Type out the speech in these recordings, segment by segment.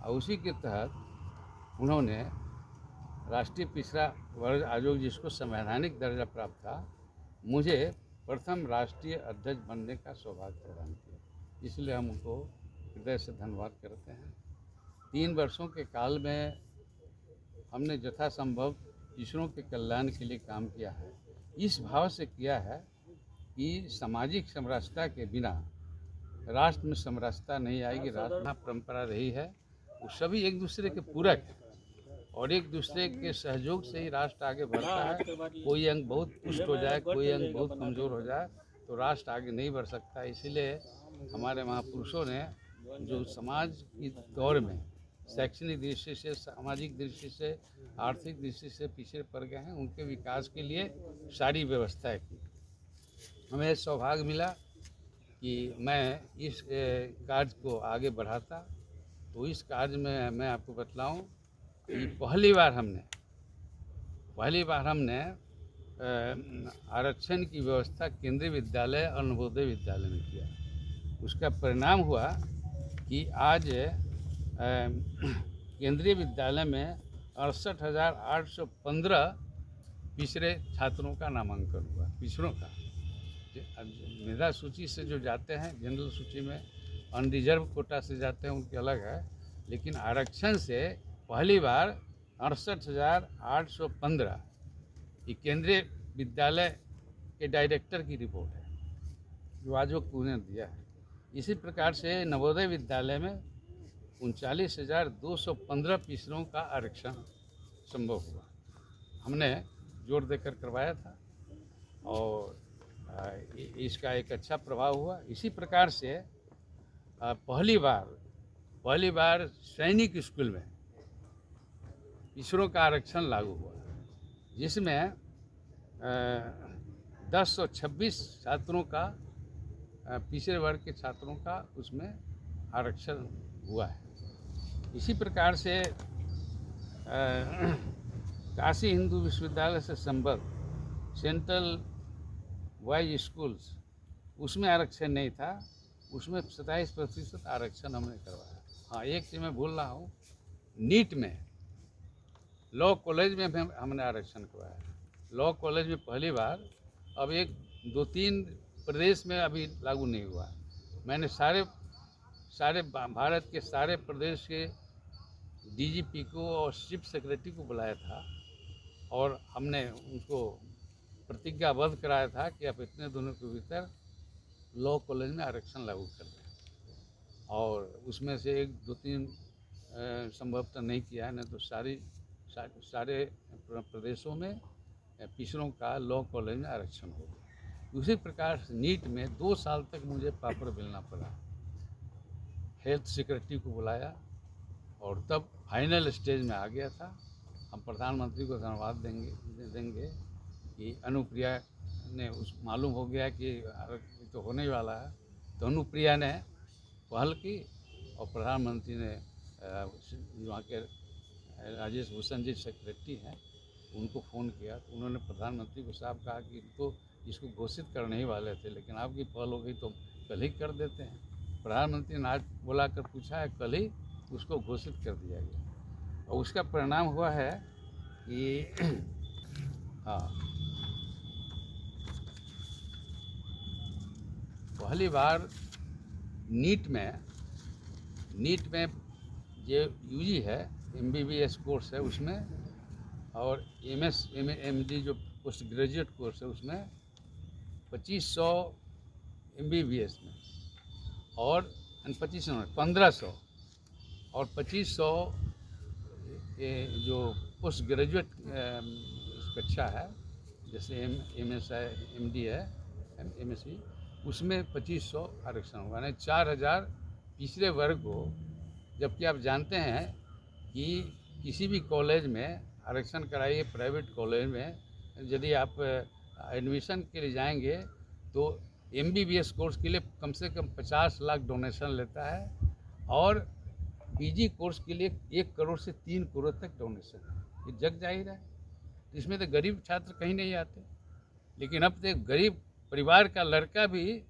और उसी के तहत उन्होंने राष्ट्रीय पिछड़ा वर्ग आयोग, जिसको संवैधानिक दर्जा प्राप्त था, मुझे प्रथम राष्ट्रीय अध्यक्ष बनने का सौभाग्य प्रदान किया। इसलिए हम उनको हृदय से धन्यवाद करते हैं। 3 वर्षों के काल में हमने यथासंभव पिछड़ों के कल्याण के लिए काम किया है। इस भाव से किया है कि सामाजिक समरसता के बिना राष्ट्र में समरसता नहीं आएगी। राष्ट्र परंपरा रही है, वो सभी एक दूसरे के पूरक हैं और एक दूसरे के सहयोग से ही राष्ट्र आगे बढ़ता है। कोई अंग बहुत पुष्ट हो जाए, कोई अंग बहुत कमज़ोर हो जाए तो राष्ट्र आगे नहीं बढ़ सकता। इसीलिए हमारे महापुरुषों ने जो समाज की दौड़ में शैक्षणिक दृष्टि से, सामाजिक दृष्टि से, आर्थिक दृष्टि से पीछे पड़ गए हैं, उनके विकास के लिए सारी व्यवस्थाएं की। हमें सौभाग्य मिला कि मैं इस कार्य को आगे बढ़ाता। तो इस कार्य में मैं आपको बतलाऊं कि पहली बार हमने आरक्षण की व्यवस्था केंद्रीय विद्यालय और नवोदय विद्यालय में किया। उसका परिणाम हुआ कि आज केंद्रीय विद्यालय में 68,815 पिछड़े छात्रों का नामांकन हुआ। पिछड़ों का मेधा सूची से जो जाते हैं, जनरल सूची में अनरिजर्व कोटा से जाते हैं, उनके अलग है, लेकिन आरक्षण से पहली बार 68,815 ये केंद्रीय विद्यालय के डायरेक्टर की रिपोर्ट है जो आयोग ने दिया है। इसी प्रकार से नवोदय विद्यालय में 39,215 पिछड़ों का आरक्षण संभव हुआ। हमने जोर देकर करवाया था और इसका एक अच्छा प्रभाव हुआ। इसी प्रकार से पहली बार सैनिक स्कूल में पिछड़ों का आरक्षण लागू हुआ, जिसमें 1026 छात्रों का, पिछड़े वर्ग के छात्रों का उसमें आरक्षण हुआ है। इसी प्रकार से काशी हिंदू विश्वविद्यालय से संबद्ध सेंट्रल बॉयज स्कूल्स, उसमें आरक्षण नहीं था, उसमें 27% आरक्षण हमने करवाया। हाँ, एक चीज़ मैं भूल रहा हूँ, नीट में लॉ कॉलेज में भी हमने आरक्षण करवाया। लॉ कॉलेज में पहली बार, अब 1-2-3 प्रदेश में अभी लागू नहीं हुआ। मैंने सारे भारत के सारे प्रदेश के डीजीपी को और चीफ सेक्रेटरी को बुलाया था और हमने उनको प्रतिज्ञाबद्ध कराया था कि आप इतने दिनों के भीतर लॉ कॉलेज में आरक्षण लागू कर दें। और उसमें से 1-2-3 संभवतः नहीं किया, नहीं तो सारे प्रदेशों में पिछड़ों का लॉ कॉलेज में आरक्षण हो गया। उसी प्रकार से नीट में 2 साल तक मुझे पापड़ बेलना पड़ा। हेल्थ सेक्रेटरी को बुलाया और तब फाइनल स्टेज में आ गया था। हम प्रधानमंत्री को धन्यवाद देंगे कि अनुप्रिया ने मालूम हो गया कि तो होने वाला है, तो अनुप्रिया ने पहल की और प्रधानमंत्री ने वहाँ के राजेश भूषण जी सेक्रेटरी हैं, उनको फ़ोन किया। तो उन्होंने प्रधानमंत्री को साफ कहा कि इसको घोषित करने ही वाले थे, लेकिन आपकी पहल हो गई तो कल ही कर देते हैं। प्रधानमंत्री ने आज बुला कर पूछा है, कल ही उसको घोषित कर दिया गया और उसका परिणाम हुआ है कि हाँ, पहली बार नीट में जो यूजी है, MBBS कोर्स है उसमें, और MSMD जो पोस्ट ग्रेजुएट कोर्स है उसमें 2500 MBBS में, और 1500 और 2500 जो पोस्ट ग्रेजुएट कक्षा है, जैसे MSI MD है, MSc, उसमें 2500 आरक्षण होगा, यानी 4000 पिछड़े वर्ग को। जबकि आप जानते हैं कि किसी भी कॉलेज में आरक्षण कराइए, प्राइवेट कॉलेज में यदि आप एडमिशन के लिए जाएंगे तो MBBS कोर्स के लिए कम से कम 50 लाख डोनेशन लेता है और PG कोर्स के लिए 1 करोड़ से 3 करोड़ तक डोनेशन है। ये जग जाहिर है। इसमें तो गरीब छात्र कहीं नहीं आते, लेकिन अब तो गरीब परिवार का लड़का भी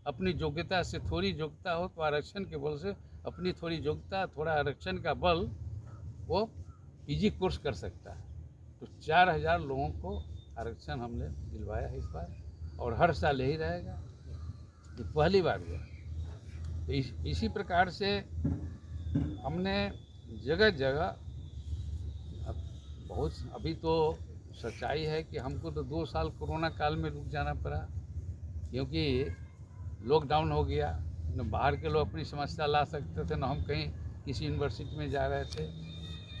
अपनी योग्यता से, थोड़ी योग्यता हो तो आरक्षण के बल से अपनी थोड़ी योग्यता, थोड़ा आरक्षण का बल वो पीजी कोर्स कर सकता है। तो 4000 लोगों को आरक्षण हमने दिलवाया है इस बार, और हर साल यही रहेगा, ये पहली बार हुआ। तो इसी प्रकार से हमने जगह जगह, बहुत, अभी तो सच्चाई है कि हमको तो 2 साल कोरोना काल में रुक जाना पड़ा, क्योंकि लॉकडाउन हो गया, न बाहर के लोग अपनी समस्या ला सकते थे, न हम कहीं किसी यूनिवर्सिटी में जा रहे थे।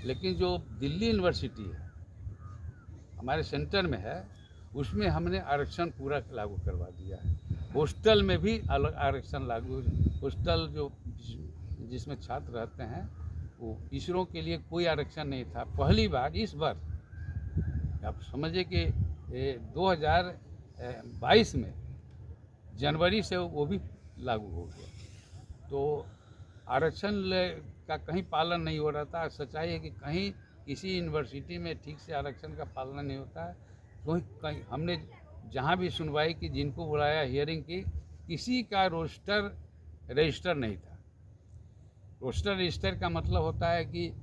लेकिन जो दिल्ली यूनिवर्सिटी है, हमारे सेंटर में है, उसमें हमने आरक्षण पूरा लागू करवा दिया है। हॉस्टल में भी अलग आरक्षण लागू, हॉस्टल जो जिसमें छात्र रहते हैं, वो टीचरों के लिए कोई आरक्षण नहीं था। पहली बार इस बार आप समझिए कि 2022 में जनवरी से वो भी लागू हो गया। तो आरक्षण का कहीं पालन नहीं हो रहा था। सच्चाई है कि कहीं किसी यूनिवर्सिटी में ठीक से आरक्षण का पालन नहीं होता है। कहीं हमने जहाँ भी सुनवाई की, जिनको बुलाया, हियरिंग की, किसी का रोस्टर रजिस्टर नहीं था। रोस्टर रजिस्टर का मतलब होता है कि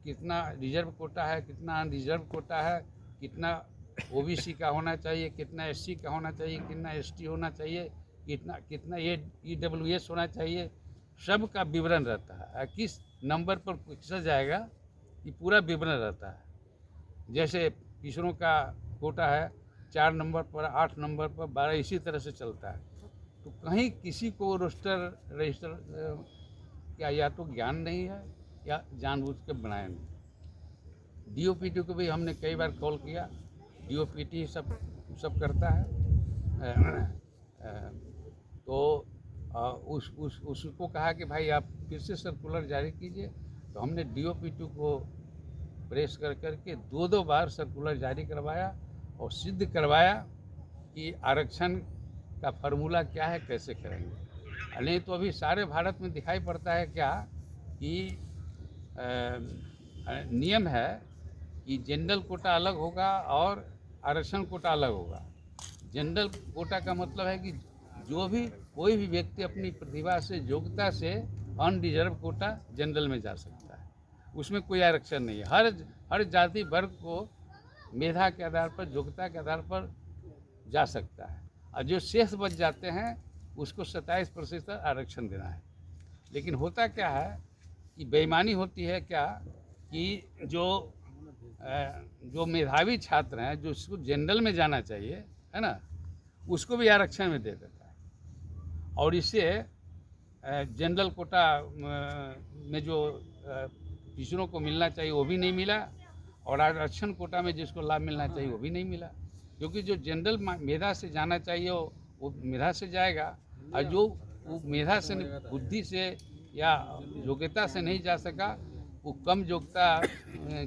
कितना रिजर्व कोटा है, कितना अनरिजर्व कोटा है, कितना ओबीसी का होना चाहिए, कितना एससी का होना चाहिए, कितना एसटी होना चाहिए, कितना ईडब्ल्यूएस होना चाहिए, सब का विवरण रहता है। किस नंबर पर किसा जाएगा, ये पूरा विवरण रहता है। जैसे पिछड़ों का कोटा है 4 नंबर पर, 8 नंबर पर, 12, इसी तरह से चलता है। तो कहीं किसी को रोस्टर रजिस्टर क्या या तो ज्ञान नहीं है या जानबूझ के बनाया नहीं। डीओपीटी को भी हमने कई बार कॉल किया, डीओपीटी सब करता है। तो उसको कहा कि भाई आप फिर से सर्कुलर जारी कीजिए। तो हमने डीओपीटी को प्रेस करके 2 बार सर्कुलर जारी करवाया और सिद्ध करवाया कि आरक्षण का फार्मूला क्या है, कैसे करेंगे। नहीं तो अभी सारे भारत में दिखाई पड़ता है क्या कि नियम है कि जनरल कोटा अलग होगा और आरक्षण कोटा अलग होगा। जनरल कोटा का मतलब है कि जो भी कोई भी व्यक्ति अपनी प्रतिभा से, योग्यता से अनरिजर्व कोटा जनरल में जा सकता है, उसमें कोई आरक्षण नहीं है। हर जाति वर्ग को मेधा के आधार पर, योग्यता के आधार पर जा सकता है, और जो शेष बच जाते हैं उसको 27% आरक्षण देना है। लेकिन होता क्या है कि बेईमानी होती है क्या कि जो मेधावी छात्र हैं, जो उसको जनरल में जाना चाहिए, है ना, उसको भी आरक्षण में दे देता है। और इससे जनरल कोटा में जो पिछड़ों को मिलना चाहिए वो भी नहीं मिला, और आरक्षण कोटा में जिसको लाभ मिलना चाहिए वो भी नहीं मिला। क्योंकि जो जनरल मेधा से जाना चाहिए वो मेधा से जाएगा, और जो मेधा से, बुद्धि से या योग्यता से नहीं जा सका, वो कम योग्यता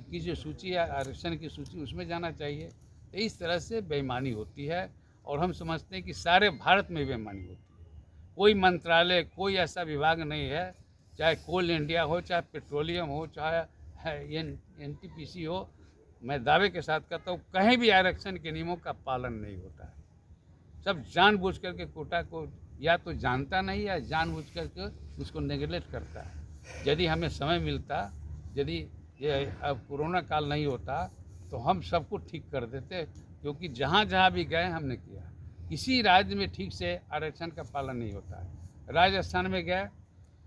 की जो सूची है, आरक्षण की सूची, उसमें जाना चाहिए। तो इस तरह से बेईमानी होती है, और हम समझते हैं कि सारे भारत में बेईमानी होती है। कोई मंत्रालय, कोई ऐसा विभाग नहीं है, चाहे कोल इंडिया हो, चाहे पेट्रोलियम हो, चाहे एनटीपीसी हो, मैं दावे के साथ कहता हूँ कहीं भी आरक्षण के नियमों का पालन नहीं होता है। सब जानबूझ करके कोटा को या तो जानता नहीं या जानबूझ करके उसको नेगलेक्ट करता है। यदि हमें समय मिलता, यदि ये अब कोरोना काल नहीं होता, तो हम सबको ठीक कर देते, क्योंकि जहाँ जहाँ भी गए हमने किया। किसी राज्य में ठीक से आरक्षण का पालन नहीं होता है। राजस्थान में गए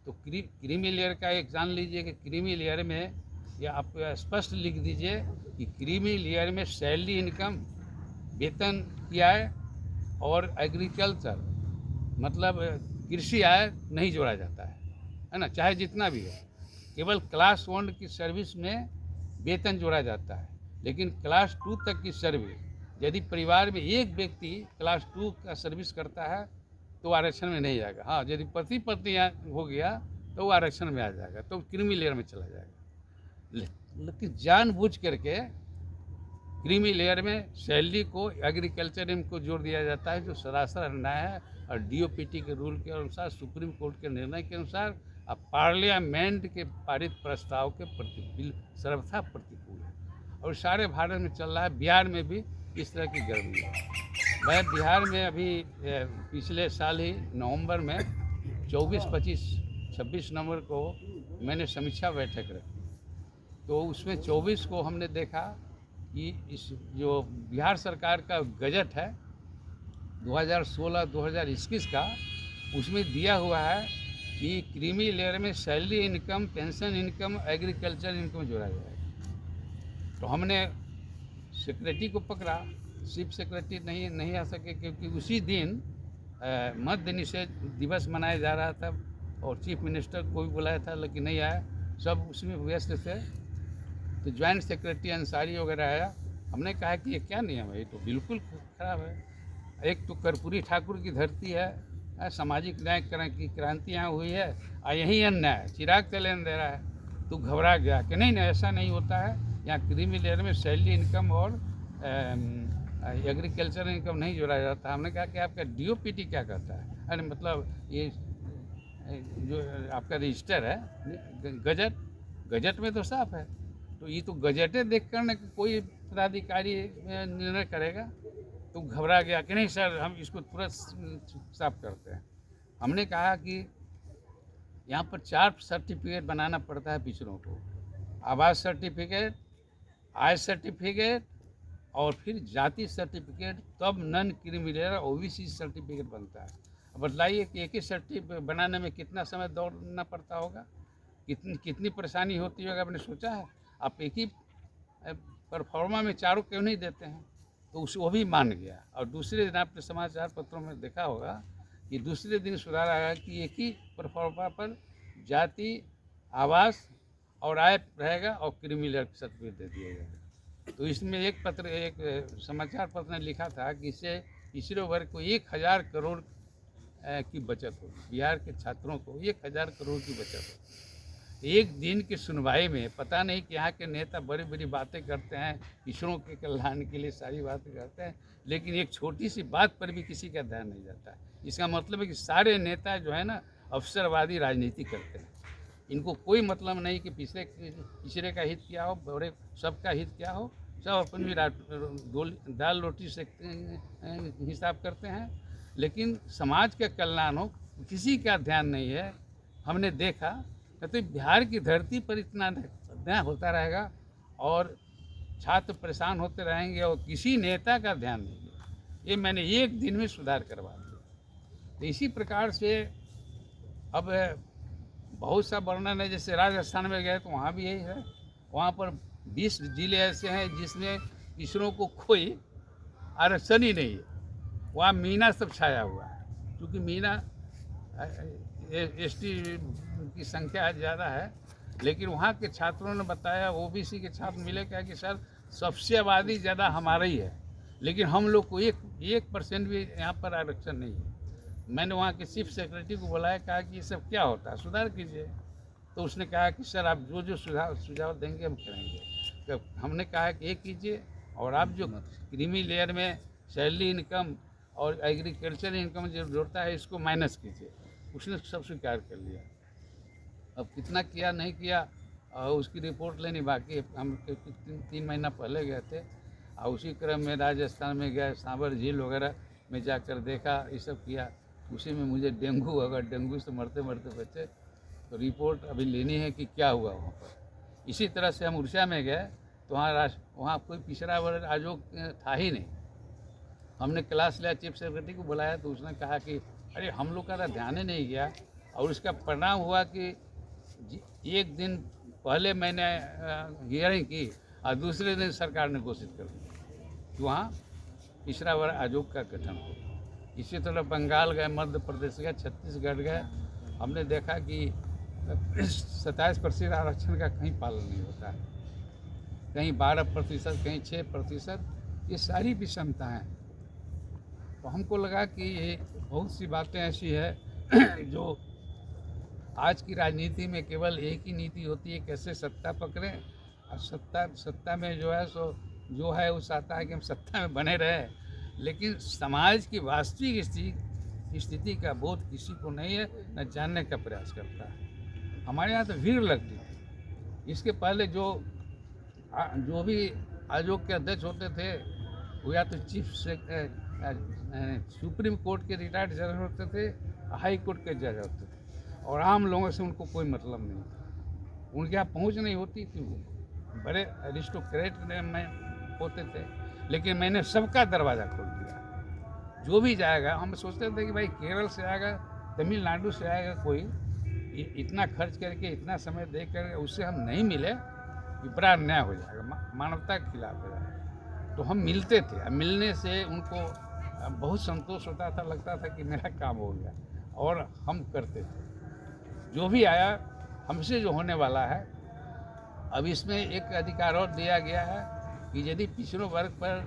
तो क्रीमी लेयर का एक जान लीजिए कि क्रीमी लेयर में, या आप स्पष्ट लिख दीजिए कि क्रीमी लेयर में सैलरी, इनकम, वेतन की आय और एग्रीकल्चर मतलब कृषि आय नहीं जोड़ा जाता है ना, चाहे जितना भी है। केवल क्लास 1 की सर्विस में वेतन जोड़ा जाता है, लेकिन क्लास 2 तक की सर्विस, यदि परिवार में एक व्यक्ति क्लास 2 का सर्विस करता है तो आरक्षण में नहीं जाएगा। हाँ, यदि पति पत्नी हो गया तो वो आरक्षण में आ जाएगा, तो क्रीमी लेयर में चला जाएगा। लेकिन जानबूझ करके क्रीमी लेयर में सैलरी को, एग्रीकल्चर इनको जोड़ दिया जाता है, जो सरासर अन्याय है। और डीओपीटी के रूल के अनुसार, सुप्रीम कोर्ट के निर्णय के अनुसार, अब पार्लियामेंट के पारित प्रस्ताव के बिल सर्वथा प्रतिकूल है, और सारे भारत में चल रहा है। बिहार में भी इस तरह की गर्मी है। मैं बिहार में अभी पिछले साल ही नवंबर में 24-25 26 नवंबर को मैंने समीक्षा बैठक रखी, तो उसमें 24 को हमने देखा कि इस जो बिहार सरकार का बजट है 2016-2021 का, उसमें दिया हुआ है कि क्रीमी लेयर में salary income, pension income, agriculture income जोड़ा जाएगा। तो हमने सेक्रेटरी को पकड़ा, चीफ सेक्रेटरी नहीं आ सके क्योंकि उसी दिन मद्य निषेध दिवस मनाया जा रहा था और चीफ मिनिस्टर को भी बुलाया था लेकिन नहीं आया, सब उसमें व्यस्त थे। तो ज्वाइंट सेक्रेटरी अंसारी वगैरह आया, हमने कहा कि ये क्या नियम है, ये तो बिल्कुल खराब है। एक तो कर्पूरी ठाकुर की धरती है, सामाजिक न्याय की क्रांति यहाँ हुई है और यही अन्याय चिराग तेल दे रहा है। तो घबरा गया कि नहीं ऐसा नहीं होता है, यहाँ क्रीमी लेयर में सैलरी इनकम और एग्रीकल्चर इनकम नहीं जोड़ा जाता। हमने कहा कि आपका डीओपीटी क्या कहता है? अरे मतलब ये जो आपका रजिस्टर है गजट में तो साफ है, तो ये तो गजटें देख कर कोई पदाधिकारी निर्णय करेगा। तो घबरा गया कि नहीं सर हम इसको तुरंत साफ करते हैं। हमने कहा कि यहाँ पर 4 सर्टिफिकेट बनाना पड़ता है पिछड़ों को, आवास सर्टिफिकेट, आय सर्टिफिकेट और फिर जाति सर्टिफिकेट, तब नॉन क्रिमिनल ओबीसी सर्टिफिकेट बनता है। अब बताइए कि एक ही सर्टिफिकेट बनाने में कितना समय दौड़ना पड़ता होगा, कितनी परेशानी होती होगा, आपने सोचा है? आप एक ही परफॉर्मा में चारों क्यों नहीं देते हैं? तो वो भी मान गया। और दूसरे दिन आपने समाचार पत्रों में देखा होगा कि दूसरे दिन सुधार आया कि एक ही परफॉर्मा पर जाति, आवास और आय रहेगा और क्रिमिनल सर्टिफिकेट दे दिया जाएगा। तो इसमें एक समाचार पत्र ने लिखा था कि इससे पिछड़े वर्ग को 1000 करोड़ की बचत होगी, बिहार के छात्रों को 1000 करोड़ की बचत होगी। एक दिन की सुनवाई में पता नहीं कि यहाँ के नेता बड़ी बड़ी बातें करते हैं, पिछड़ों के कल्याण के लिए सारी बातें करते हैं, लेकिन एक छोटी सी बात पर भी किसी का ध्यान नहीं जाता है। इसका मतलब है कि सारे नेता जो है ना अवसरवादी राजनीति करते हैं, इनको कोई मतलब नहीं कि पिछड़े का हित क्या हो, बड़े सबका हित क्या हो, सब अपनी दाल रोटी से हिसाब करते हैं, लेकिन समाज का कल्याण हो किसी का ध्यान नहीं है। हमने देखा तो बिहार की धरती पर इतना अन्याय होता रहेगा और छात्र परेशान होते रहेंगे और किसी नेता का ध्यान नहीं है। ये मैंने एक दिन में सुधार करवा दिया। तो इसी प्रकार से अब बहुत सा वर्णन है, जैसे राजस्थान में गए तो वहाँ भी यही है, वहाँ पर 20 जिले ऐसे हैं जिसमें पिछड़ों को कोई आरक्षण ही नहीं है। वहाँ मीना सब छाया हुआ है, क्योंकि मीना एसटी की संख्या ज़्यादा है, लेकिन वहाँ के छात्रों ने बताया, ओबीसी के छात्र मिले, क्या कि सर सबसे आबादी ज़्यादा हमारा ही है, लेकिन हम लोग को 1% भी यहाँ पर आरक्षण नहीं है। मैंने वहाँ के चीफ सेक्रेटरी को बुलाया, कहा कि ये सब क्या होता है, सुधार कीजिए। तो उसने कहा कि सर आप जो सुझाव देंगे हम करेंगे। तो हमने कहा कि ये कीजिए, और आप जो क्रीमी लेयर में सैलरी इनकम और एग्रीकल्चर इनकम जो जोड़ता है इसको माइनस कीजिए। उसने सब स्वीकार कर लिया। अब कितना किया नहीं किया और उसकी रिपोर्ट लेनी बाकी है। हम 3 महीना पहले गए थे और उसी क्रम में राजस्थान में गए, सांबर झील वगैरह में जाकर देखा, ये सब किया। उसी में मुझे डेंगू होगा, डेंगू से मरते मरते बचे। तो रिपोर्ट अभी लेनी है कि क्या हुआ वहाँ पर। इसी तरह से हम उड़ीसा में गए तो वहाँ कोई पिछड़ा वर्ग आयोग था ही नहीं। हमने क्लास लिया, चीफ सेक्रेटरी को बुलाया तो उसने कहा कि अरे हम लोग का ध्यान ही नहीं गया। और उसका परिणाम हुआ कि एक दिन पहले मैंने हियरिंग की और दूसरे दिन सरकार ने घोषित कर दिया कि वहाँ पिछड़ा वर्ग आयोग का गठन हो। इसी तरह बंगाल गए, मध्य प्रदेश गए, छत्तीसगढ़ गए, हमने देखा कि 27% आरक्षण का कहीं पालन नहीं होता है, कहीं 12%, कहीं 6%। ये सारी विषमता हैं। तो हमको लगा कि ये बहुत सी बातें ऐसी है जो आज की राजनीति में केवल एक ही नीति होती है, कैसे सत्ता पकड़ें। और सत्ता में जो है सो जो है वो चाहता है कि हम सत्ता में बने रहें, लेकिन समाज की वास्तविक स्थिति का बोध किसी को नहीं है, न जानने का प्रयास करता है। हमारे यहाँ तो भीड़ लगती थी। इसके पहले जो भी आयोग के अध्यक्ष होते थे वो या तो सुप्रीम कोर्ट के रिटायर्ड जज होते थे, हाई कोर्ट के जज होते थे। और आम लोगों से उनको कोई मतलब नहीं था। उनके यहाँ पहुँच नहीं होती थी, वो बड़े अरिस्टोक्रेट में होते थे, लेकिन मैंने सबका दरवाज़ा खोल दिया। जो भी जाएगा, हम सोचते थे कि भाई केरल से आएगा, तमिलनाडु से आएगा कोई, इतना खर्च करके इतना समय दे कर उससे हम नहीं मिले, ये बड़ा अन्याय हो जाएगा, मानवता के खिलाफ हो जाएगा। तो हम मिलते थे, अब मिलने से उनको बहुत संतोष होता था, लगता था कि मेरा काम हो गया, और हम करते थे जो भी आया हमसे जो होने वाला है। अब इसमें एक अधिकार और दिया गया है कि यदि पिछड़ों वर्ग पर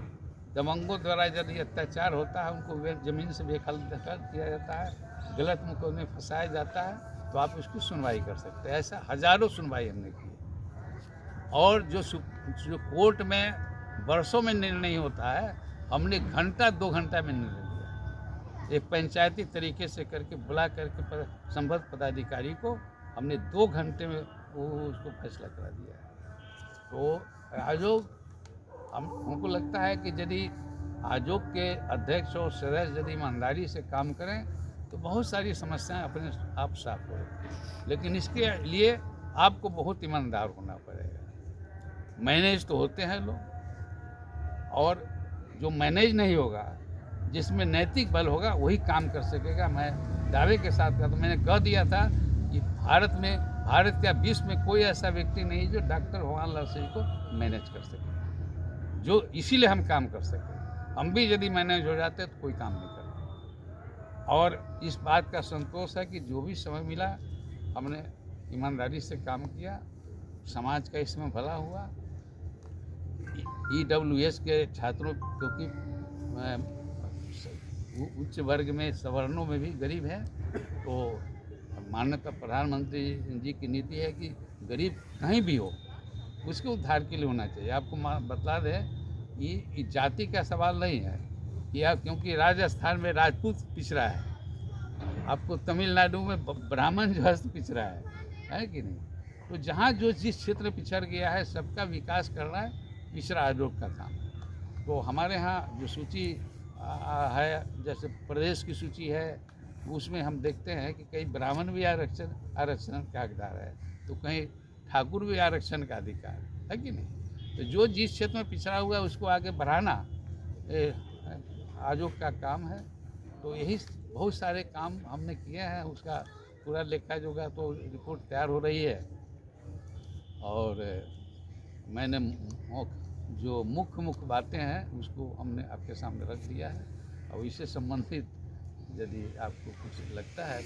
दबंगों द्वारा यदि अत्याचार होता है, उनको ज़मीन से बेदखल किया जाता है, गलत मुकदमे फंसाया जाता है, तो आप उसकी सुनवाई कर सकते हैं। ऐसा हज़ारों सुनवाई हमने की। और जो कोर्ट में वर्षों में निर्णय होता है, हमने घंटा 2 घंटा में निर्णय लिया। एक पंचायती तरीके से करके बुला करके संबद्ध पदाधिकारी को हमने 2 घंटे में वो उसको फैसला करा दिया है। तो आयोग, हमको लगता है कि यदि आयोग के अध्यक्ष और सदस्य यदि ईमानदारी से काम करें तो बहुत सारी समस्याएं अपने आप साफ हो जाएंगी। लेकिन इसके लिए आपको बहुत ईमानदार होना पड़ेगा। मैनेज तो होते हैं लोग, और जो मैनेज नहीं होगा, जिसमें नैतिक बल होगा, वही काम कर सकेगा। मैं दावे के साथ कहता हूँ, मैंने कह दिया था कि भारत क्या विश्व में कोई ऐसा व्यक्ति नहीं जो डॉक्टर भगवान लाल सिंह को मैनेज कर सके, जो इसीलिए हम काम कर सके। हम भी यदि मैनेज हो जाते तो कोई काम नहीं करते। और इस बात का संतोष है कि जो भी समय मिला हमने ईमानदारी से काम किया, समाज का इसमें भला हुआ। EWS के छात्रों, क्योंकि उच्च वर्ग में सवर्णों में भी गरीब हैं, तो माननीय प्रधानमंत्री जी की नीति है कि गरीब कहीं भी हो उसके उद्धार के लिए होना चाहिए। आपको बतला दें कि जाति का सवाल नहीं है कि आप, क्योंकि राजस्थान में राजपूत पिछड़ा है, आपको तमिलनाडु में ब्राह्मण जो है पिछड़ा है कि नहीं। तो जहाँ जो जिस क्षेत्र में पिछड़ गया है, सबका विकास करना है पिछड़ा आयोग का काम। तो हमारे यहाँ जो सूची है, जैसे प्रदेश की सूची है, उसमें हम देखते हैं कि कई ब्राह्मण भी आरक्षण का हकदार है, तो कहीं ठाकुर भी आरक्षण का अधिकार है कि नहीं। तो जो जिस क्षेत्र में पिछड़ा हुआ है उसको आगे बढ़ाना आयोग का काम है। तो यही बहुत सारे काम हमने किए हैं, उसका पूरा लेखा जोखा तो रिपोर्ट तैयार हो रही है। और मैंने जो मुख्य बातें हैं उसको हमने आपके सामने रख दिया है। और इससे संबंधित यदि आपको कुछ लगता है